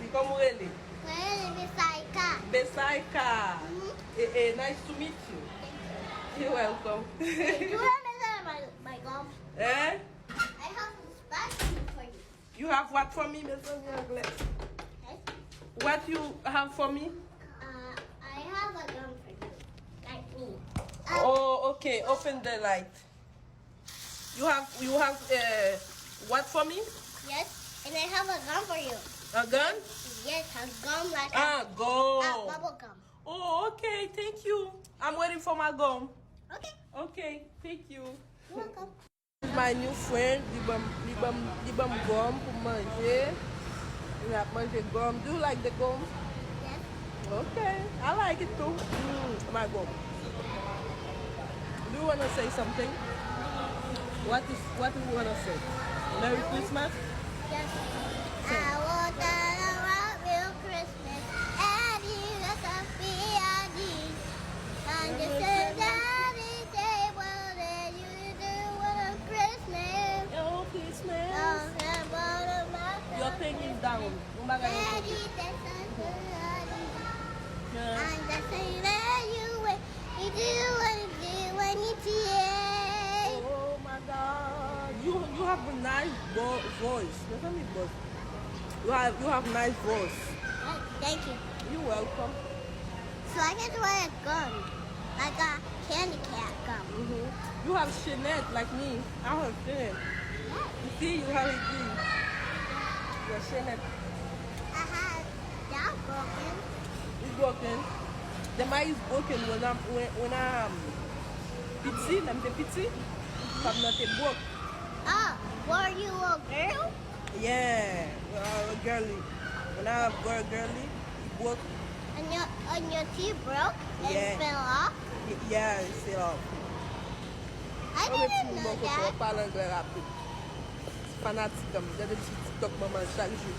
merci. Comment elle est? Besaika. Nice to meet you. You're welcome. Do you want my gum? Eh? I have some spicy for you. You have what for me, Miss Anglais? Yes? What you have for me? I have a gum for you. Like me. Oh, okay. Open the light. You have what for me? Yes, and I have a gum for you. A gun? Yes, a gum like go. bubble gum. Oh, okay. Thank you. I'm waiting for my gum. Okay. Okay. Thank you. You're welcome. My new friend, li bam gum pour manger. Il a mangé gum. Do you like the gum? Yes. Okay. I like it too. My gum. Do you want to say something? What do you want to say? Merry Christmas? Yes. I want a real Christmas, and you got to be on these. And this is the table that you do on Christmas. Oh, Christmas. Oh, the bottom of the Your thing is down. Daddy, that's a good idea. And the thing that you do what you do when you tear. Oh my God. You have a nice voice. Let me voice. You have nice voice. Thank you. You're welcome. So I get to wear a gum, like a candy cat gum. You have Chanel like me. I have Chanel. You see, you have it too. Your Chanel. I have that broken. It's broken. The mine is broken when I'm petit, I'm the petit. I'm not a broke. Oh, were you a girl? Yeah, a girly. When I have girly, it broke. And your teeth broke and Yeah. fell off? Yeah, c'est là. I didn't know Je that. parle anglais rapide. Fanatique, comme j'ai des petits TikTok maman chaque jour.